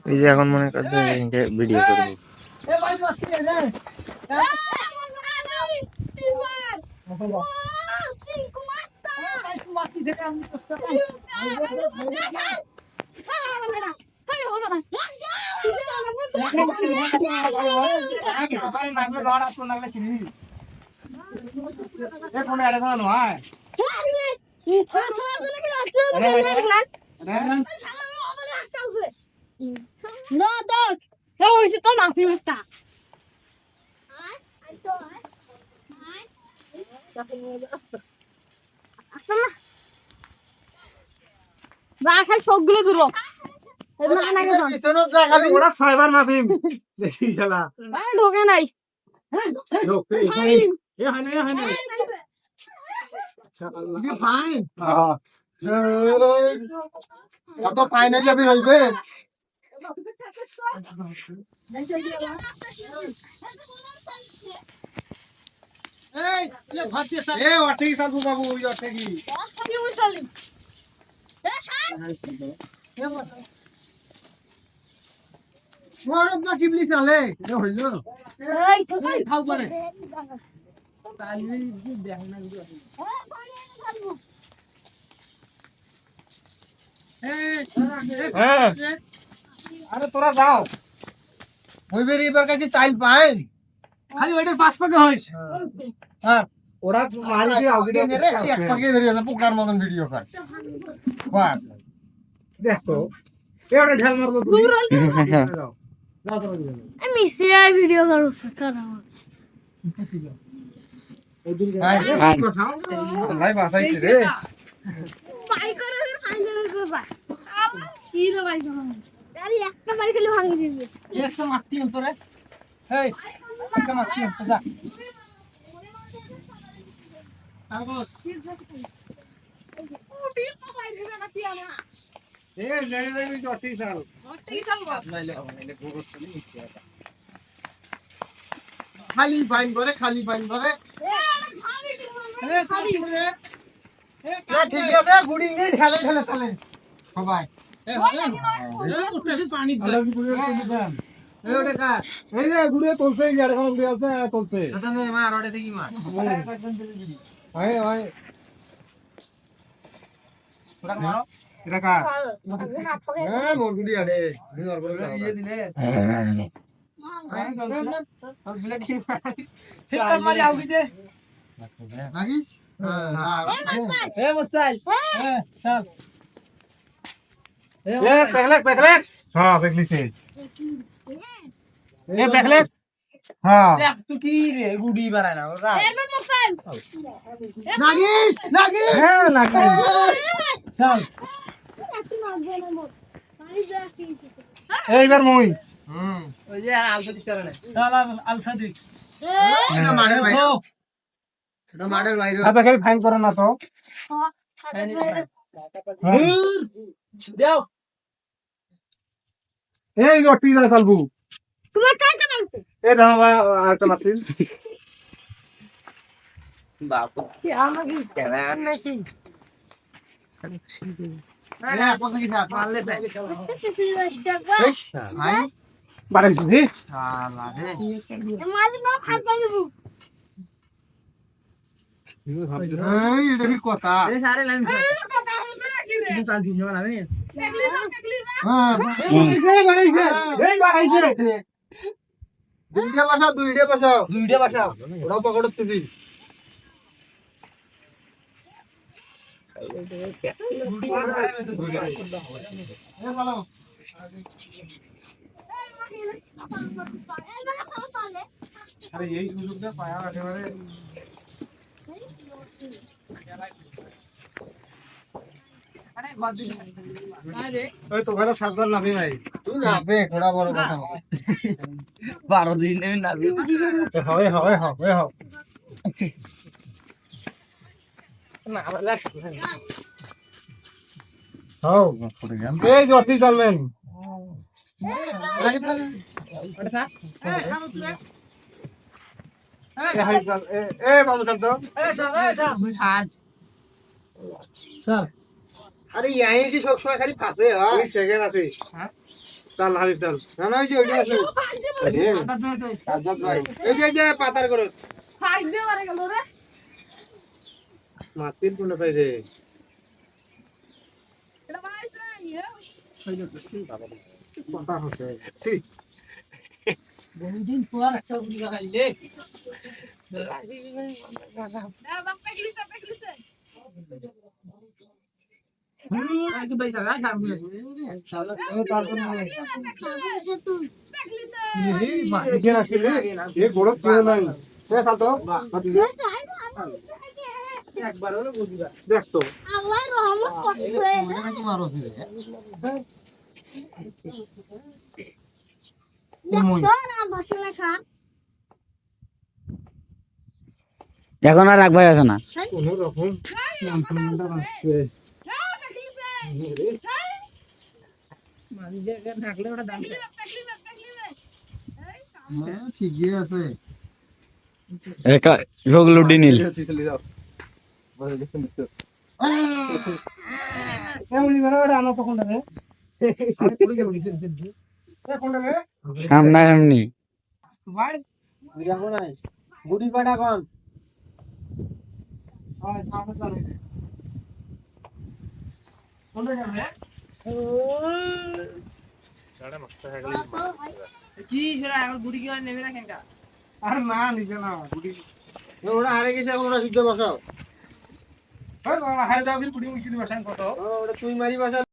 এই যে এখন মনে করতে ভিডিও করবো। No, dog. No, it's come off your back. বাসার সবগুলো দূর ঢোকে নাই ফাইনালি আপনি হইবে আরে তোরা যাও হইবে এবার কাছে চাইল পাই খালি ওইটার পাঁচ পাকে হইস হ্যাঁ ওরা মারিছে আউগিরে রে এক পাকে ধরে আছে পোকার মতন ভিডিও কর বাস দেখো এওরে ঢাল মারলো তুই আমি সিআই ভিডিও করছ ভাই বাসাইছে রে ভাই করে ফাইনাল ভাই কি রে ভাই আরে একটা মারি খেলে ভাঙি দিবি একটা মারতি অন্তরে এই একটা মারতি অন্ত যা আগো উঠি তো ভাই দিবে না কি আমা এ লেলে জটি চাল নাইলে খালি ফাইন করে ঠিক আছে গুড়ি ইংলিশ খেলে চলে সবাই এই যে গুড়ে তুলছে এখন গুড়ে আছে তুলছে এটা কার মোর গুড়ি আরে ইয়ে দিলে নাকি এ মসাই চল পেকলেক হ্যাঁ পেকলিছে এ পেকলেক হ্যাঁ দেখ তুই কি রে গুড়ি বানায় না ওরা এবার মসাইল নাগি হ্যাঁ নাগি চল একটু মারবে না মোর পানি যাচ্ছি এইবার মই ওই যে আলসা দিতে পারে না। চল আলসা দি এটা মাডেল ভাই এটা মাডেল ভাই আপনি খালি ফাইন করো না তো দেও এই জটি যা চালবু তোমার কাছে মারতে এই দাও আরেকটা মারতিন বাপু কি আমাকে দেবে নাকি হ্যাঁ কত কি থাক মারলে কিছু টাকা ভাই বাড়াইছি শালা রে মাঝে না খাইতে দেবো এই এটা কি কথা এই সারে লাইন কথা হইছে নাকি রে তুমি চাল দিও না আমি দেখলি না হ্যাঁ বাড়াইছে দুইটা বসাও ওরা পকড়তে দি আরে এই সুযোগটা পায়া একেবারে ওই তো ঘরে সাজবার নাবি ভাই তুই নাবে ঘোড়া বড় কথা 12 দিন আমি নাবি হয় না বলা হও এই জটি চলবেন বাবু স্যার তো স্যার আরে ইয়াই কি সব সময় খালি ফাঁসে হয় সেকেন্ড আছে চল হাবিব চল না না ওই যে ওইটা আছে আজাদ ভাই এই যে পাতার করে ফাইট দিয়ে মারা গেল রে মাতির কোন পাই রে এটা মাইস নাই কথা হচ্ছে সি বহুদিন পর একটা গুলি লাগাইলে না বাপ পেকলিছে আগে ভাই দাদা খাবো শালা তারপর পেকলিছে তুই পেকলিছে এই মাটি কে রাখছিলে এ বড় কেউ নাই এ চাল তো মাটি দে একবার হলো বুঝিবা দেখ তো আল্লাহ রহমত করছে কি মারো রে তো না বসলে খা এখন আর রাখবাই আছে না কোন রকম নাম শুনতে পাচ্ছে না পেকলিছে মানুষে থাকলে ওটা দাম পেকলিছে হ্যাঁ ঠিকই আছে একা যোগ লুডি নীল এমনি করে ওটা আনো তখন রে আরে পড়ে গেল এ কোন রে সামনা সামনি ভাই বুঝাবো না গুডি পাটা কোন হয় সামনে চলে কোন রে যাবে কি সেটা এখন গুড়ি কি নেবে না কেন আর না নিবে না গুডি ওরা হারে গেছে ওরা সিদ্ধ বসাও ওই বাবা হাই দাও গুডি মুখি বসান কত ওটা তুই মারি বসা